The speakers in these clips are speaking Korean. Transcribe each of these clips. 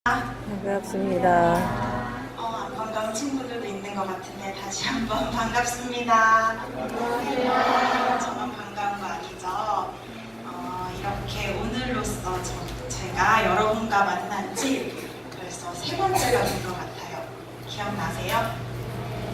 반갑습니다. 안 반가운 친구들도 있는 것 같은데 다시 한번 반갑습니다. 안녕하세요. 저만 반가운 거 아니죠? 이렇게 오늘로써 제가 여러분과 만난 지 벌써 세 번째가 된 것 같아요. 기억나세요?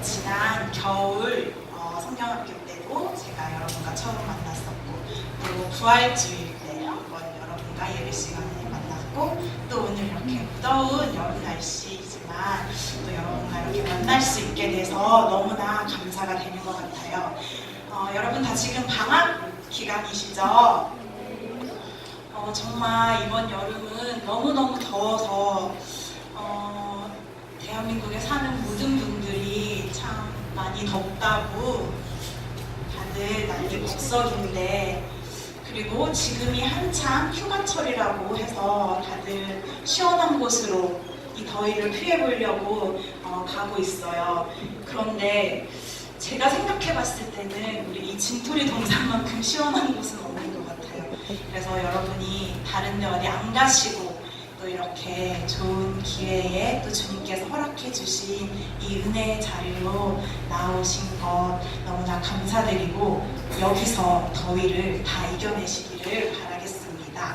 지난 겨울 성경학교 때도 제가 여러분과 처음 만났었고, 또 부활주일 때 한번 여러분과 예배 시간에 만났고, 또 오늘 이렇게 무더운 여름 날씨이지만 또 여러분과 이렇게 만날 수 있게 돼서 너무나 감사가 되는 것 같아요. 여러분 다 지금 방학 기간이시죠? 정말 이번 여름은 너무너무 더워서 대한민국에 사는 모든 분들이 참 많이 덥다고 다들 난리 북석인데, 그리고 지금이 한참 휴가철이라고 해서 다들 시원한 곳으로 이 더위를 피해보려고 가고 있어요. 그런데 제가 생각해봤을 때는 우리 이 진토리 동산만큼 시원한 곳은 없는 것 같아요. 그래서 여러분이 다른 데 어디 안 가시고 또 이렇게 좋은 기회에 또 주님께서 허락해 주신 이 은혜의 자리로 나오신 것 너무나 감사드리고, 여기서 더위를 다 이겨내시기를 바라겠습니다.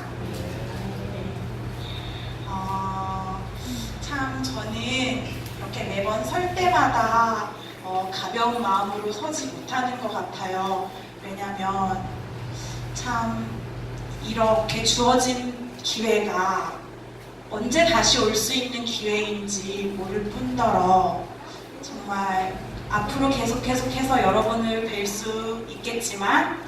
참 저는 이렇게 매번 설 때마다 가벼운 마음으로 서지 못하는 것 같아요. 왜냐면 참 이렇게 주어진 기회가 언제 다시 올 수 있는 기회인지 모를 뿐더러, 정말 앞으로 계속해서 여러분을 뵐 수 있겠지만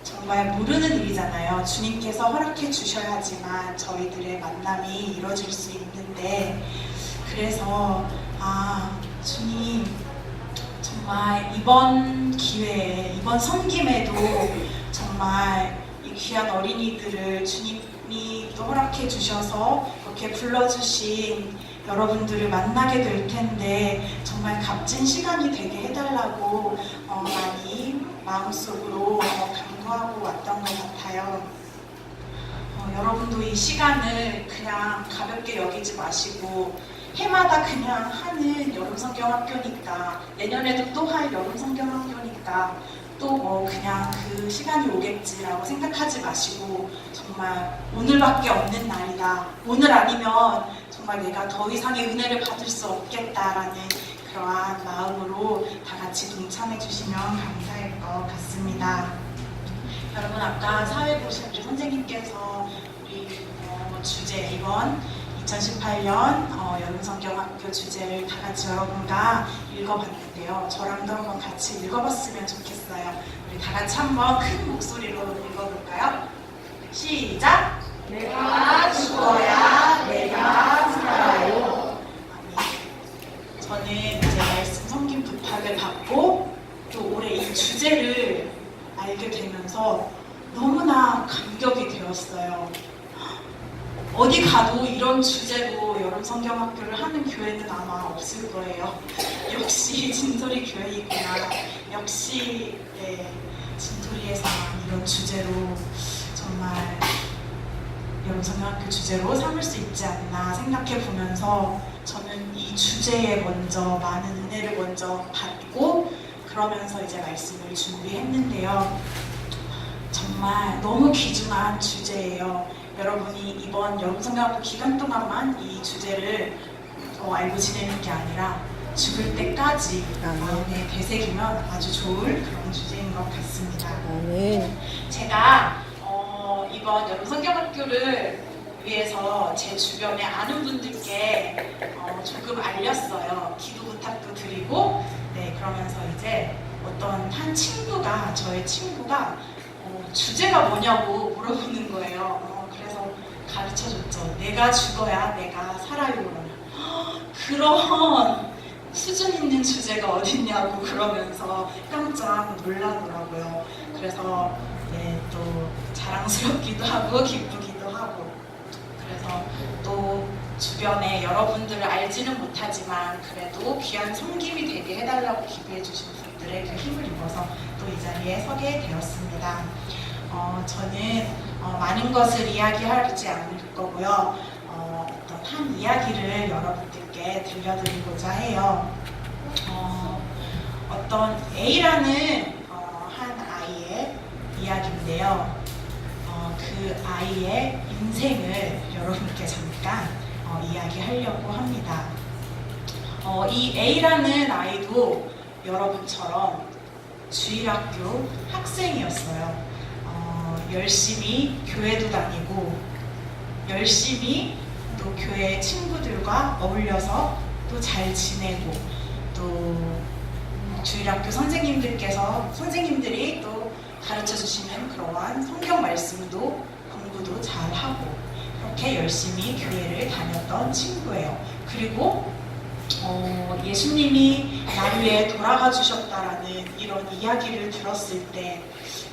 정말 모르는 일이잖아요. 주님께서 허락해 주셔야지만 저희들의 만남이 이루어질 수 있는데, 그래서 주님 정말 이번 기회에, 이번 섬김에도 정말 이 귀한 어린이들을 주님이 또 허락해 주셔서 이렇게 불러주신 여러분들을 만나게 될 텐데, 정말 값진 시간이 되게 해달라고 많이 마음속으로 간구하고 왔던 것 같아요. 여러분도 이 시간을 그냥 가볍게 여기지 마시고, 해마다 그냥 하는 여름성경학교니까, 내년에도 또 할 여름성경학교니까 또 그냥 그 시간이 오겠지라고 생각하지 마시고, 정말 오늘밖에 없는 날이다, 오늘 아니면 정말 내가 더 이상의 은혜를 받을 수 없겠다라는 그러한 마음으로 다 같이 동참해 주시면 감사할 것 같습니다. 여러분, 아까 사회 보신 우리 선생님께서 우리 주제, 이번 2018년 여름성경학교 주제를 다 같이 여러분과 읽어봤는데요. 저랑도 한번 같이 읽어봤으면 좋겠어요. 우리 다 같이 한번 큰 목소리로 읽어볼까요? 시작! 내가 죽어야 내가 살아요. 저는 이제 말씀 섬김 부탁을 받고 또 올해 이 주제를 알게 되면서 너무나 감격이 되었어요. 어디 가도 이런 주제로 여름성경학교를 하는 교회는 아마 없을 거예요. 역시 진토리 교회이구나. 역시 진토리에서만 이런 주제로, 정말 여름성경학교 주제로 삼을 수 있지 않나 생각해 보면서, 저는 이 주제에 먼저 많은 은혜를 먼저 받고 그러면서 이제 말씀을 준비했는데요. 정말 너무 귀중한 주제예요. 여러분이 이번 여름성경학교 기간 동안만 이 주제를 알고 지내는 게 아니라 죽을 때까지 마음에 되새기면 아주 좋을 그런 주제인 것 같습니다. 제가 이번 여름성경학교를 위해서 제 주변에 아는 분들께 조금 알렸어요. 기도 부탁도 드리고, 그러면서 이제 어떤 한 친구가, 저의 친구가 주제가 뭐냐고 물어보는 거예요. 그래서 가르쳐줬죠. 내가 죽어야 내가 살아요. 그런 수준 있는 주제가 어딨냐고 그러면서 깜짝 놀라더라고요. 그래서 또 자랑스럽기도 하고 기쁘기도 하고, 그래서 또 주변에 여러분들을 알지는 못하지만 그래도 귀한 섬김이 되게 해달라고 기도해 주신 분들의 그 힘을 입어서 또 이 자리에 서게 되었습니다. 저는 많은 것을 이야기하지 않을 거고요. 어떤 한 이야기를 여러분들께 들려드리고자 해요. 어떤 A라는 한 아이의 이야기인데요. 그 아이의 인생을 여러분께 잠깐 이야기하려고 합니다. 이 A라는 아이도 여러분처럼 주일학교 학생이었어요. 열심히 교회도 다니고 열심히 또 교회 친구들과 어울려서 또 잘 지내고 또 주일학교 선생님들이 또 가르쳐 주시는 그러한 성경 말씀도 공부도 잘 하고 그렇게 열심히 교회를 다녔던 친구예요. 그리고 예수님이 날 위해 돌아가 주셨다라는 이런 이야기를 들었을 때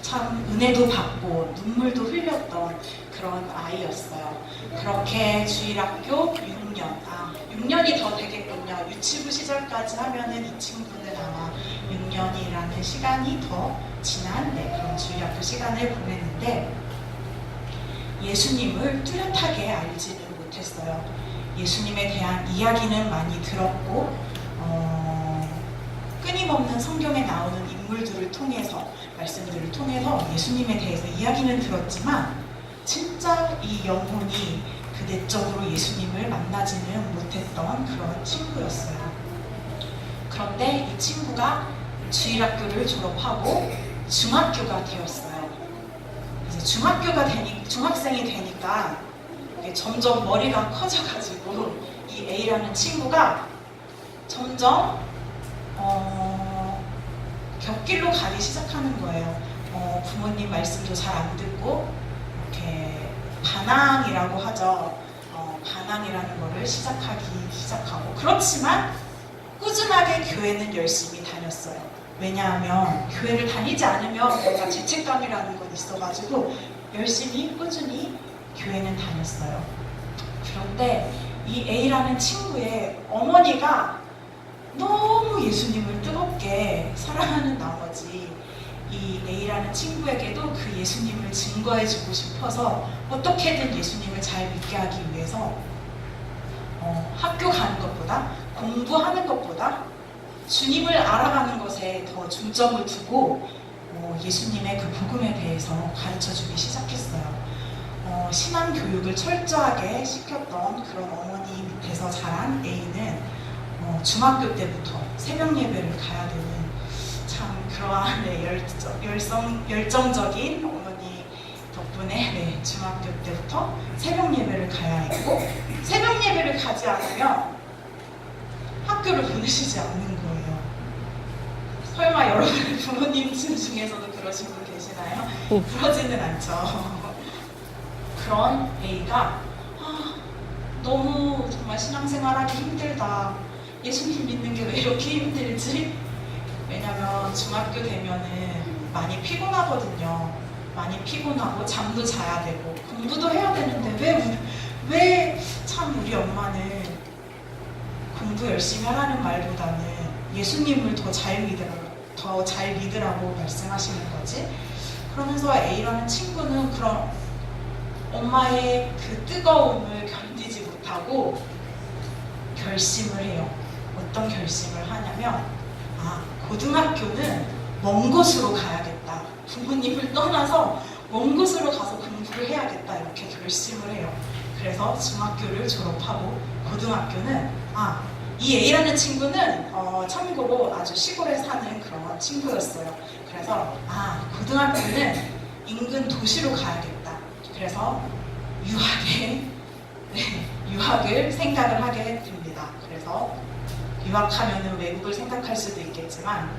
참 은혜도 받고 눈물도 흘렸던 그런 아이였어요. 그렇게 주일학교 6년이 더 되겠군요. 유치부 시절까지 하면은 이 친구는 아마 6년이라는 시간이 더 지난 그런 주일학교 시간을 보냈는데 예수님을 뚜렷하게 알지는 못했어요. 예수님에 대한 이야기는 많이 들었고 끊임없는 성경에 나오는 인물들을 통해서 말씀들을 통해서 예수님에 대해서 이야기는 들었지만 진짜 이 영혼이 그 내적으로 예수님을 만나지는 못했던 그런 친구였어요. 그런데 이 친구가 주일학교를 졸업하고 중학교가 되었어요. 그래서 중학생이 되니까 점점 머리가 커져가지고 이 A라는 친구가 점점 곁길로 가기 시작하는 거예요. 부모님 말씀도 잘 안 듣고 이렇게 반항이라고 하죠. 반항이라는 거를 시작하고 그렇지만 꾸준하게 교회는 열심히 다녔어요. 왜냐하면 교회를 다니지 않으면 뭔가 죄책감이라는 건 있어가지고 열심히 꾸준히 교회는 다녔어요. 그런데 이 A라는 친구의 어머니가 너무 예수님을 뜨겁게 사랑하는 나머지 이 A라는 친구에게도 그 예수님을 증거해주고 싶어서 어떻게든 예수님을 잘 믿게 하기 위해서 학교 가는 것보다 공부하는 것보다 주님을 알아가는 것에 더 중점을 두고 예수님의 그 복음에 대해서 가르쳐주기 시작했어요. 신앙 교육을 철저하게 시켰던 그런 어머니 밑에서 자란 A는 중학교 때부터 새벽 예배를 가야 되는 참 그러한 열정적인 어머니 덕분에 중학교 때부터 새벽 예배를 가야 했고 새벽 예배를 가지 않으면 학교를 보내시지 않는 거예요. 설마 여러분 부모님 중에서도 그러신 분 계시나요? 그러지는 않죠. 그런 A가 너무 정말 신앙생활하기 힘들다. 예수님 믿는 게 왜 이렇게 힘들지? 왜냐면 중학교 되면은 많이 피곤하거든요. 많이 피곤하고 잠도 자야 되고 공부도 해야 되는데 왜 참 우리 엄마는 공부 열심히 하라는 말보다는 예수님을 더 잘 믿으라고 말씀하시는 거지? 그러면서 A라는 친구는 그런 엄마의 그 뜨거움을 견디지 못하고 결심을 해요. 어떤 결심을 하냐면 고등학교는 먼 곳으로 가야겠다. 부모님을 떠나서 먼 곳으로 가서 공부를 해야겠다. 이렇게 결심을 해요. 그래서 중학교를 졸업하고 고등학교는 이 A라는 친구는 참고로 아주 시골에 사는 그런 친구였어요. 그래서 고등학교는 인근 도시로 가야겠다. 그래서 유학을 생각을 하게 됩니다. 그래서 유학하면은 외국을 생각할 수도 있겠지만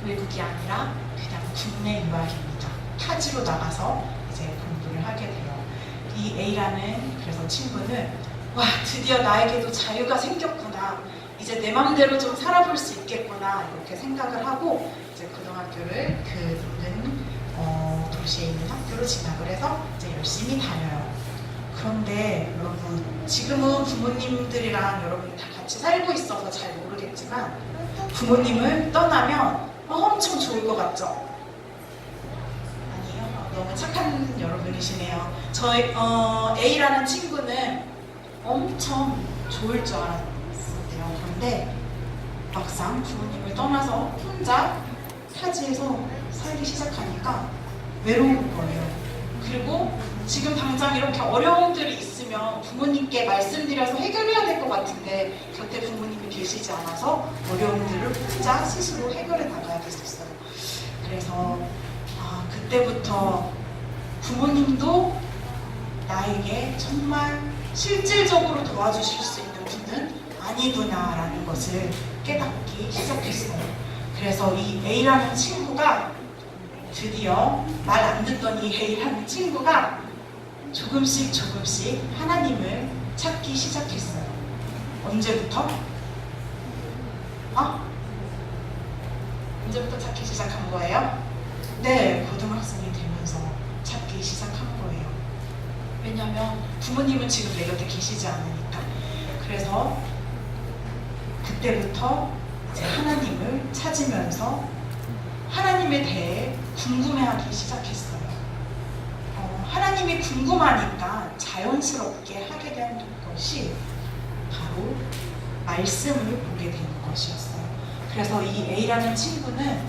외국이 아니라 그냥 국내 유학입니다. 타지로 나가서 이제 공부를 하게 돼요. 이 A라는 그래서 친구는 드디어 나에게도 자유가 생겼구나. 이제 내 맘대로 좀 살아볼 수 있겠구나. 이렇게 생각을 하고 이제 고등학교를 그 인근 도시에 있는 학교로 진학을 해서 이제 열심히 다녀요. 그런데 여러분 지금은 부모님들이랑 여러분이 다 같이 살고 있어서 잘 모르겠지만 부모님을 떠나면 엄청 좋을 것 같죠? 아니요. 너무 착한 여러분이시네요. 저희 A라는 친구는 엄청 좋을 줄 알았어요. 그런데 막상 부모님을 떠나서 혼자 타지에서 살기 시작하니까 외로운 거예요. 그리고 지금 당장 이렇게 어려움들이 있으면 부모님께 말씀드려서 해결해야 될 것 같은데 곁에 부모님이 계시지 않아서 어려움들을 혼자 스스로 해결해 나가야 됐었어요. 그래서 그때부터 부모님도 나에게 정말 실질적으로 도와주실 수 있는 분은 아니구나라는 것을 깨닫기 시작했어요. 그래서 이 A라는 친구가 드디어 말 안 듣던 이 A라는 친구가 조금씩 하나님을 찾기 시작했어요. 언제부터? 언제부터 찾기 시작한 거예요? 네, 고등학생이 되면서 찾기 시작한 거예요. 왜냐면 부모님은 지금 내 곁에 계시지 않으니까. 그래서 그때부터 이제 하나님을 찾으면서 하나님에 대해 궁금해하기 시작했어요. 하나님이 궁금하니까 자연스럽게 하게 된 것이 바로 말씀을 보게 되는 것이었어요. 그래서 이 A라는 친구는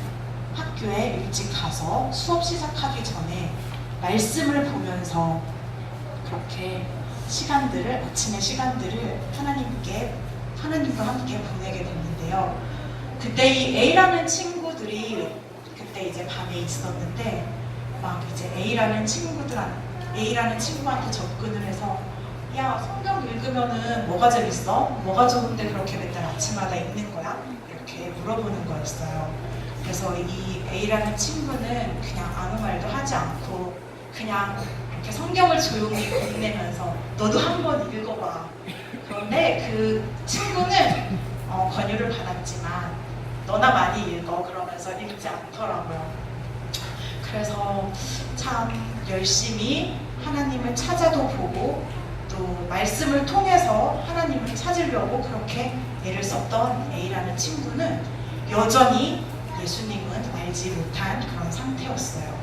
학교에 일찍 가서 수업 시작하기 전에 말씀을 보면서 그렇게 아침의 시간들을 하나님과 함께 보내게 됐는데요. 그때 이 A라는 친구들이 그때 이제 밤에 있었는데 막 이제 A라는 친구한테 접근을 해서 야, 성경 읽으면은 뭐가 재밌어? 뭐가 좋은데 그렇게 맨날 아침마다 읽는 거야? 이렇게 물어보는 거였어요. 그래서 이 A라는 친구는 그냥 아무 말도 하지 않고 그냥 이렇게 성경을 조용히 건네면서 너도 한번 읽어봐. 그런데 그 친구는 권유를 받았지만 너나 많이 읽어 그러면서 읽지 않더라고요. 그래서 참 열심히 하나님을 찾아도 보고 또 말씀을 통해서 하나님을 찾으려고 그렇게 애를 썼던 A라는 친구는 여전히 예수님은 알지 못한 그런 상태였어요.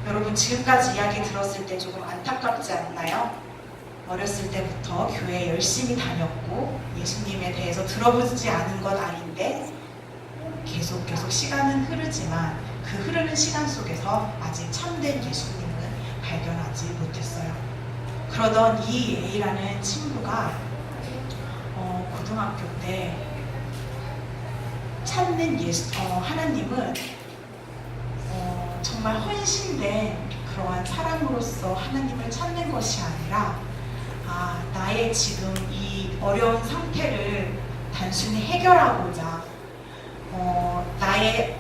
여러분 지금까지 이야기 들었을 때 조금 안타깝지 않나요? 어렸을 때부터 교회 열심히 다녔고 예수님에 대해서 들어보지 않은 건 아닌데 계속 시간은 흐르지만 그 흐르는 시간 속에서 아직 참된 예수님은 발견하지 못했어요. 그러던 이 A라는 친구가 고등학교 때 찾는 하나님은 정말 헌신된 그러한 사랑으로서 하나님을 찾는 것이 아니라 나의 지금 이 어려운 상태를 단순히 해결하고자 나의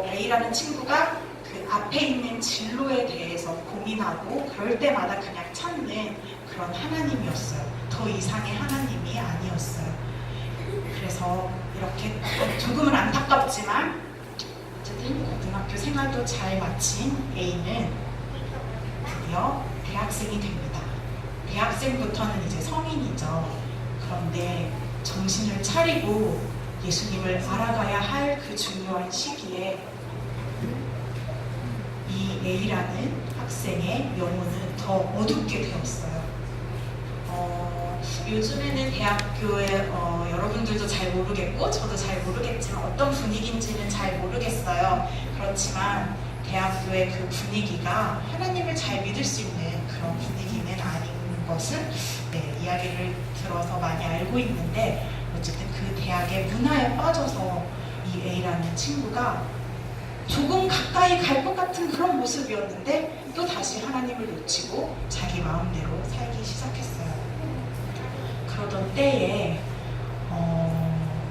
A라는 친구가 그 앞에 있는 진로에 대해서 고민하고 그럴 때마다 그냥 찾는 그런 하나님이었어요. 더 이상의 하나님이 아니었어요. 그래서 이렇게 조금은 안타깝지만 어쨌든 고등학교 생활도 잘 마친 A는 드디어 대학생이 됩니다. 대학생부터는 이제 성인이죠. 그런데 정신을 차리고 예수님을 알아가야 할 그 중요한 시기에 이 A라는 학생의 영혼은 더 어둡게 되었어요. 요즘에는 대학교에 여러분들도 잘 모르겠고 저도 잘 모르겠지만 어떤 분위기인지는 잘 모르겠어요. 그렇지만 대학교의 그 분위기가 하나님을 잘 믿을 수 있는 그런 분위기는 아닌 것은 이야기를 들어서 많이 알고 있는데 어쨌든 그 대학의 문화에 빠져서 이 A라는 친구가 조금 가까이 갈 것 같은 그런 모습이었는데 또 다시 하나님을 놓치고 자기 마음대로 살기 시작했어요. 그러던 때에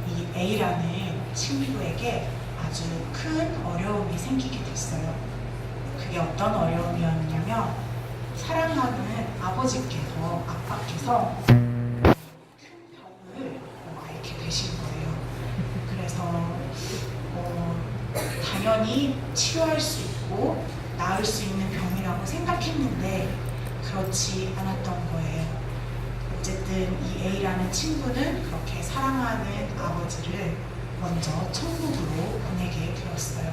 이 A라는 친구에게 아주 큰 어려움이 생기게 됐어요. 그게 어떤 어려움이었냐면 사랑하는 아빠께서 큰 병을 앓게 되신 거예요. 그래서 당연히 치료할 수 있고 나을 수 있는 병이라고 생각했는데 그렇지 않았던 거예요. 어쨌든 이 A라는 친구는 그렇게 사랑하는 아버지를 먼저 천국으로 보내게 되었어요.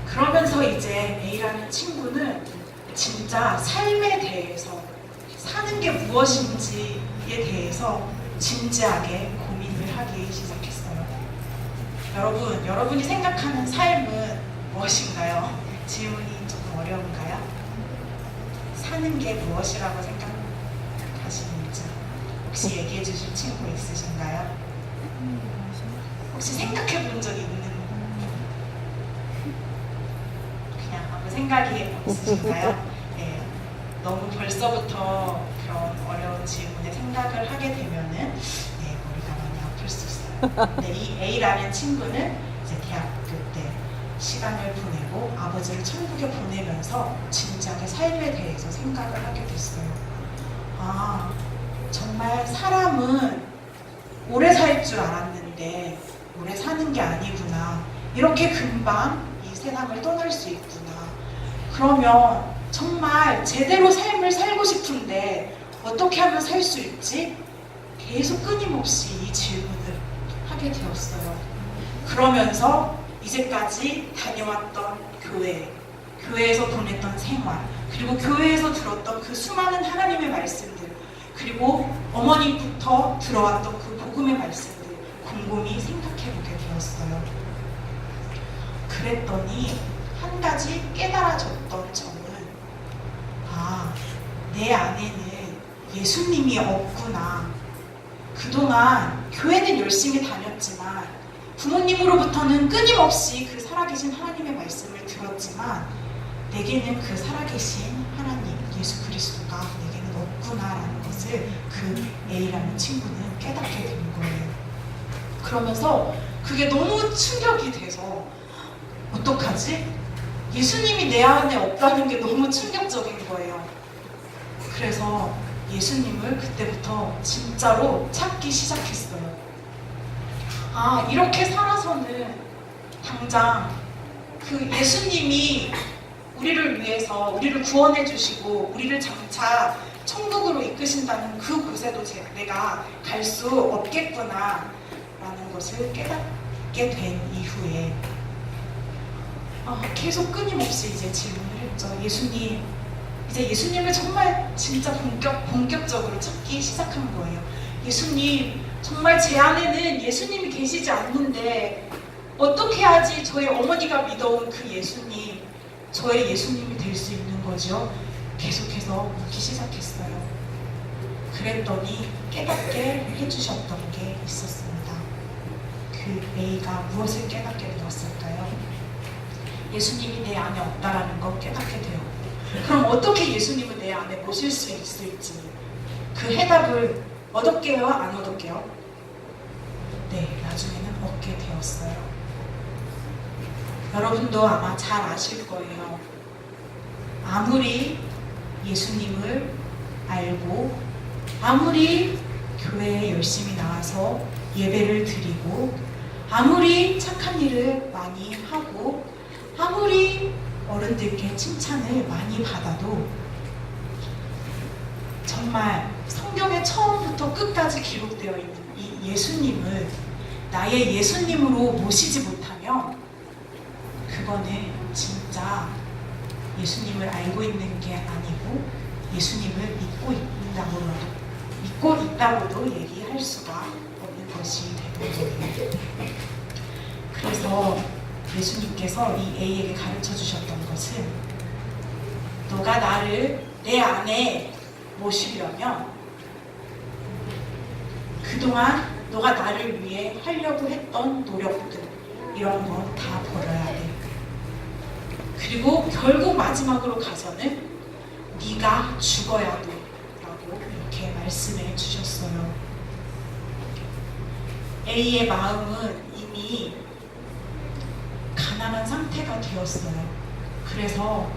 그러면서 이제 A라는 친구는 진짜 삶에 대해서 사는 게 무엇인지에 대해서 진지하게 고민을 하기 시작했어요. 여러분이 생각하는 삶은 무엇인가요? 질문이 조금 어려운가요? 사는 게 무엇이라고 생각하시는지 혹시 얘기해 주실 친구 있으신가요? 혹시 생각해 본 적이 있는 그냥 아무 생각이 없으신가요? 네, 너무 벌써부터 그런 어려운 질문에 생각을 하게 되면은 머리가 많이 아플 수 있어요. 근데 이 A라는 친구는 이제 대학교 때 시간을 보내고 아버지를 천국에 보내면서 진지하게 삶에 대해서 생각을 하게 됐어요. 아, 정말 사람은 오래 살 줄 알았는데 오래 사는 게 아니구나. 이렇게 금방 이 세상을 떠날 수 있구나. 그러면 정말 제대로 삶을 살고 싶은데 어떻게 하면 살 수 있지? 계속 끊임없이 이 질문을 하게 되었어요. 그러면서 이제까지 다녀왔던 교회에서 보냈던 생활, 그리고 교회에서 들었던 그 수많은 하나님의 말씀들, 그리고 어머니부터 들어왔던 그 복음의 말씀들 곰곰이 생각해보게 되었어요. 그랬더니 한 가지 깨달아졌던 점은 내 안에는 예수님이 없구나. 그동안 교회는 열심히 다녔지만 부모님으로부터는 끊임없이 그 살아계신 하나님의 말씀을 들었지만 내게는 그 살아계신 하나님, 예수 그리스도가 내게는 없구나라는 것을 그 A라는 친구는 깨닫게 된 거예요. 그러면서 그게 너무 충격이 돼서 어떡하지? 예수님이 내 안에 없다는 게 너무 충격적인 거예요. 그래서 예수님을 그때부터 진짜로 찾기 시작했어요. 이렇게 살아서는 당장 그 예수님이 우리를 위해서 우리를 구원해 주시고 우리를 장차 천국으로 이끄신다는 그곳에도 내가 갈 수 없겠구나 라는 것을 깨닫게 된 이후에 계속 끊임없이 이제 질문을 했죠. 이제 예수님을 정말 진짜 본격적으로 찾기 시작한 거예요. 예수님, 정말 제 안에는 예수님이 계시지 않는데 어떻게 해야지 저희 어머니가 믿어온 그 예수님, 저의 예수님이 될 수 있는 거죠? 계속해서 묻기 시작했어요. 그랬더니 깨닫게 해주셨던 게 있었습니다. 그 A가 무엇을 깨닫게 되었을까요? 예수님이 내 안에 없다라는 걸 깨닫게 되었고, 그럼 어떻게 예수님을 내 안에 모실 수 있을지 그 해답을 얻었게요? 안 얻었게요? 네, 나중에는 얻게 되었어요. 여러분도 아마 잘 아실 거예요. 아무리 예수님을 알고 아무리 교회에 열심히 나와서 예배를 드리고 아무리 착한 일을 많이 하고 아무리 어른들께 칭찬을 많이 받아도 정말 성경에 처음부터 끝까지 기록되어 있는 이 예수님을 나의 예수님으로 모시지 못하면 그거는 진짜 예수님을 알고 있는 게 아니고 예수님을 믿고 있다고도 얘기할 수가 없는 것이 되는 거예요. 그래서 예수님께서 이 A에게 가르쳐 주셨던 것은 너가 나를 내 안에 모시려면 그동안 너가 나를 위해 하려고 했던 노력들 이런 거 다 버려야 돼. 그리고 결국 마지막으로 가서는 네가 죽어야 돼 라고 이렇게 말씀해 주셨어요. A의 마음은 이미 가난한 상태가 되었어요. 그래서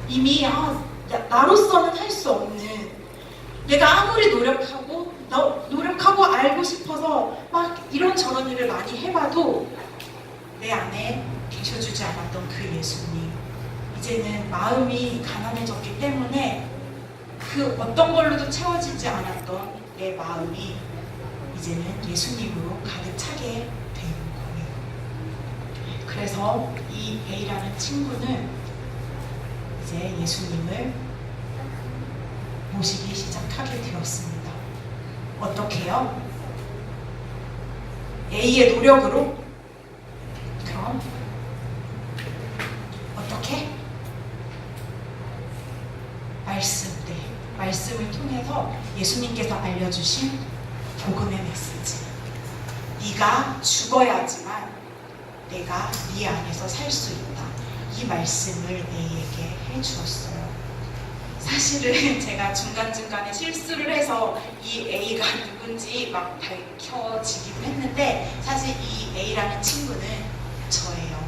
이미 나로서는 할 수 없는, 내가 아무리 노력하고 알고 싶어서 막 이런저런 일을 많이 해봐도 내 안에 계셔주지 않았던 그 예수님, 이제는 마음이 가난해졌기 때문에 그 어떤 걸로도 채워지지 않았던 내 마음이 이제는 예수님으로 가득 차게 된 거예요. 그래서 이 A라는 친구는 이제 예수님을 모시기 시작하게 되었습니다. 어떻게요? A의 노력으로? 그럼 어떻게? 말씀을 통해서 예수님께서 알려주신 복음의 메시지. 네가 죽어야지만 내가 네 안에서 살 수 있다. 이 말씀을 A에게 해주었어요. 사실은 제가 중간중간에 실수를 해서 이 A가 누군지 막 밝혀지기도 했는데, 사실 이 A라는 친구는 저예요.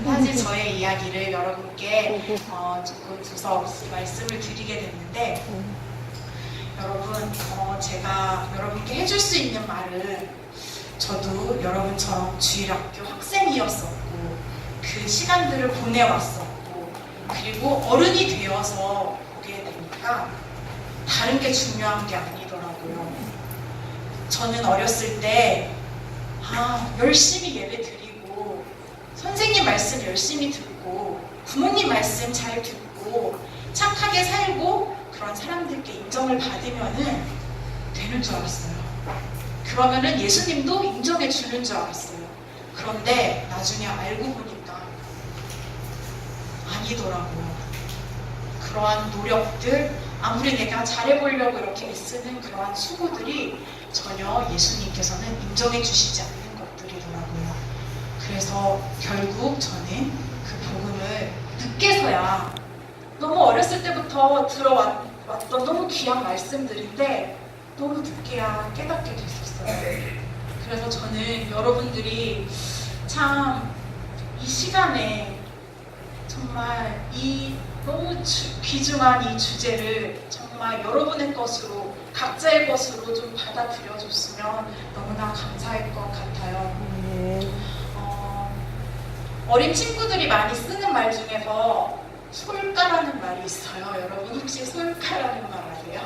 사실 저의 이야기를 여러분께 조금 두서없이 말씀을 드리게 됐는데, 여러분, 제가 여러분께 해줄 수 있는 말은, 저도 여러분처럼 주일학교 학생이었었고 그 시간들을 보내왔었고, 그리고 어른이 되어서 보게 되니까 다른 게 중요한 게 아니더라고요. 저는 어렸을 때 열심히 예배 드리고 선생님 말씀 열심히 듣고 부모님 말씀 잘 듣고 착하게 살고 그런 사람들께 인정을 받으면은 되는 줄 알았어요. 그러면은 예수님도 인정해 주는 줄 알았어요. 그런데 나중에 알고 보니까 아니더라고요. 그러한 노력들, 아무리 내가 잘해보려고 이렇게 애쓰는 그러한 수고들이 전혀 예수님께서는 인정해 주시지 않는 것들이더라고요. 그래서 결국 저는 그 복음을 늦게서야, 너무 어렸을 때부터 들어왔던 너무 귀한 말씀들인데 너무 늦게야 깨닫게 됐었어요. 그래서 저는 여러분들이 참 이 시간에 정말 이 너무 귀중한 이 주제를 정말 여러분의 것으로, 각자의 것으로 좀 받아들여줬으면 너무나 감사할 것 같아요. 어린 친구들이 많이 쓰는 말 중에서 솔까라는 말이 있어요. 여러분 혹시 솔까라는 말 아세요?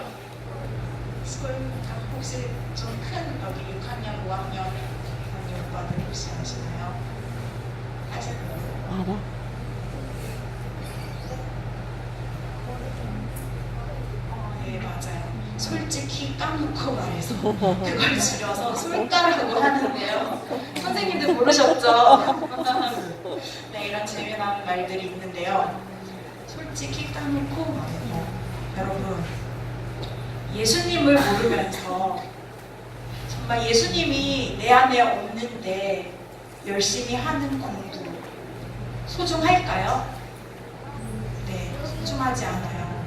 솔까 혹시 좀 큰 여기 6학년, 5학년 언니 오빠들 혹시 아시나요? 알아? 네, 맞아요. 솔직히 까놓고 말해서 그걸 줄여서 솔까라고 하는데요. 선생님들 모르셨죠? 네, 이런 재미난 말들이 있는데요. 솔직히 까놓고 말해서, 여러분, 예수님을 모르면서 정말 예수님이 내 안에 없는데 열심히 하는 공부 소중할까요? 네, 소중하지 않아요.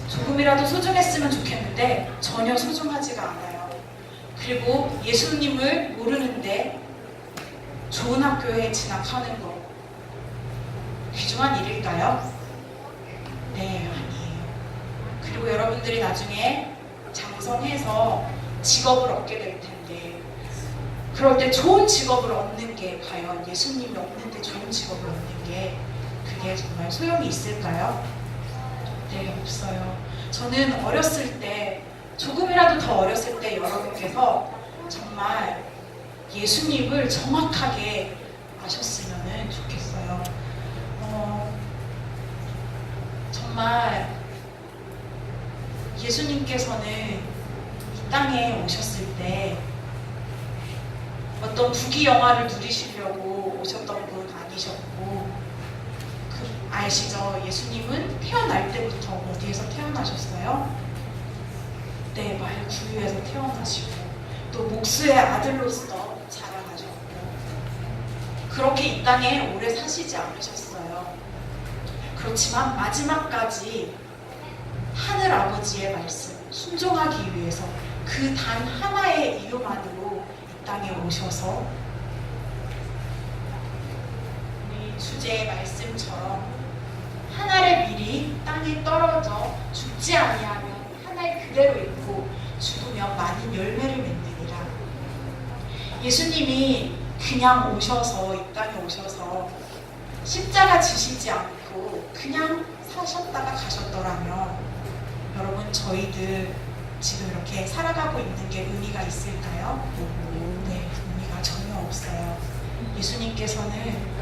조금이라도 소중했으면 좋겠는데 전혀 소중하지가 않아요. 그리고 예수님을 모르는데 좋은 학교에 진학하는 거 귀중한 일일까요? 네, 아니에요. 그리고 여러분들이 나중에 장성해서 직업을 얻게 될 텐데, 그럴 때 좋은 직업을 얻는 게 과연 예수님이 없는데 좋은 직업을 얻는 게 그게 정말 소용이 있을까요? 네, 없어요. 저는 어렸을 때, 조금이라도 더 어렸을 때 여러분께서 정말 예수님을 정확하게 아셨으면 좋겠어요. 정말 예수님께서는 이 땅에 오셨을 때 어떤 부귀영화를 누리시려고 오셨던 분 아니셨고, 아시죠? 예수님은 태어날 때부터 어디에서 태어나셨어요? 네, 말구유에서 태어나시고 또 목수의 아들로서 자라나셨고, 그렇게 이 땅에 오래 사시지 않으셨어요. 그렇지만 마지막까지 하늘 아버지의 말씀 순종하기 위해서 그 단 하나의 이유만으로 이 땅에 오셔서 우리 주제의 말씀처럼 한 알의 밀이 땅에 떨어져 죽지 아니하면 한 알 그대로 있고 죽으면 많은 열매를 맺느니라. 예수님이 그냥 오셔서, 이 땅에 오셔서 십자가 지시지 않고 그냥 사셨다가 가셨더라면 여러분, 저희들 지금 이렇게 살아가고 있는 게 의미가 있을까요? 네, 의미가 전혀 없어요. 예수님께서는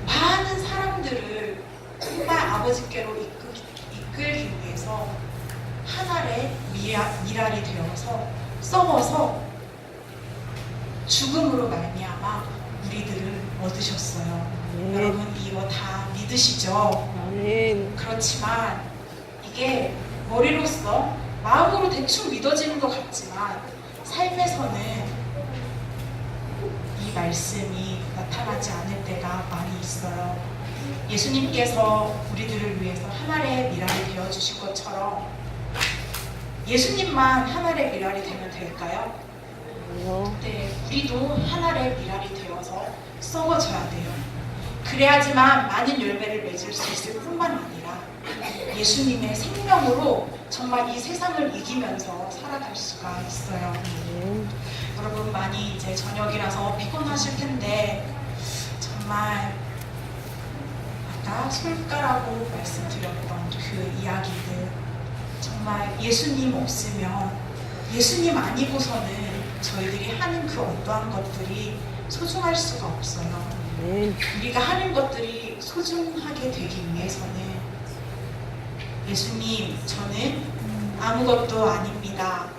많은 사람들을 정말 아버지께로 이끌기 위해서 한 알의 밀알이 되어서 썩어서 죽음으로 말미암아 우리들을 얻으셨어요. 여러분 이거 다 믿으시죠? 아멘. 그렇지만 이게 머리로서 마음으로 대충 믿어지는 것 같지만 삶에서는 이 말씀이 나타나지 않을 때가 많이 있어요. 예수님께서 우리들을 위해서 하나의 밀알이 되어주신 것처럼 예수님만 하나의 밀알이 되면 될까요? 네, 우리도 하나의 밀알이 되어서 썩어져야 돼요. 그래야지만 많은 열매를 맺을 수 있을 뿐만 아니라 예수님의 생명으로 정말 이 세상을 이기면서 살아갈 수가 있어요. 여러분 많이 이제 저녁이라서 피곤하실 텐데 정말 아까 솔가라고 말씀드렸던 그 이야기들 정말 예수님 없으면 예수님 아니고서는 저희들이 하는 그 어떠한 것들이 소중할 수가 없어요. 우리가 하는 것들이 소중하게 되기 위해서는 예수님, 저는 아무것도 아닙니다.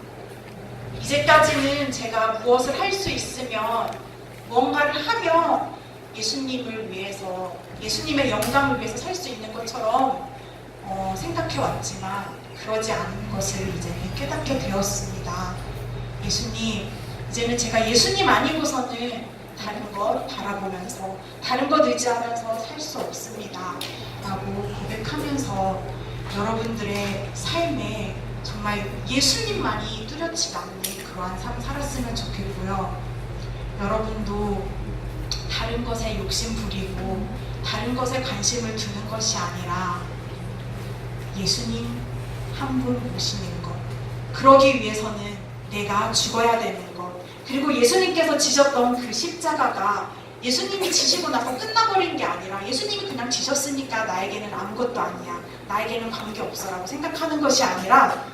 이제까지는 제가 무엇을 할 수 있으면 뭔가를 하면 예수님을 위해서, 예수님의 영광을 위해서 살 수 있는 것처럼 생각해 왔지만 그러지 않은 것을 이제 깨닫게 되었습니다. 예수님, 이제는 제가 예수님 아니고서는 다른 것 바라보면서 다른 것 의지하면서 살 수 없습니다 라고 고백하면서 여러분들의 삶에 정말 예수님만이 뚜렷이 남는 그러한 삶 살았으면 좋겠고요. 여러분도 다른 것에 욕심 부리고 다른 것에 관심을 두는 것이 아니라 예수님 한 분 모시는 것, 그러기 위해서는 내가 죽어야 되는 것, 그리고 예수님께서 지셨던 그 십자가가 예수님이 지시고 나서 끝나버린 게 아니라 예수님이 그냥 지셨으니까 나에게는 아무것도 아니야, 나에게는 관계없어 라고 생각하는 것이 아니라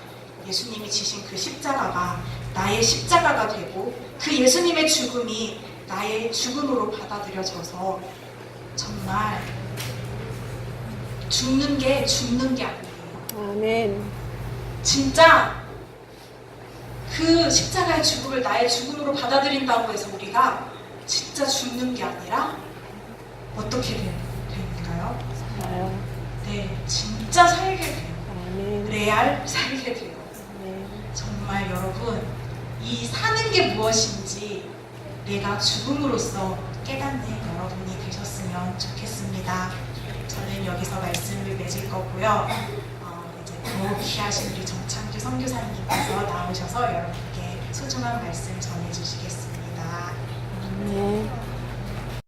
예수님이 지신 그 십자가가 나의 십자가가 되고 그 예수님의 죽음이 나의 죽음으로 받아들여져서 정말 죽는 게 아니에요. 아멘. 진짜 그 십자가의 죽음을 나의 죽음으로 받아들인다고 해서 우리가 진짜 죽는 게 아니라 어떻게 되는가요? 네, 진짜 살게 돼요. 아멘. 레알 살게 돼요. 아멘. 정말 여러분, 이 사는 게 무엇인지 내가 죽음으로써 깨닫는 여러분이 되셨으면 좋겠습니다. 저는 여기서 말씀을 맺을 거고요. 이제 더 귀하신 우리 정창규 선교사님께서 나오셔서 여러분께 소중한 말씀 전해주시겠습니다.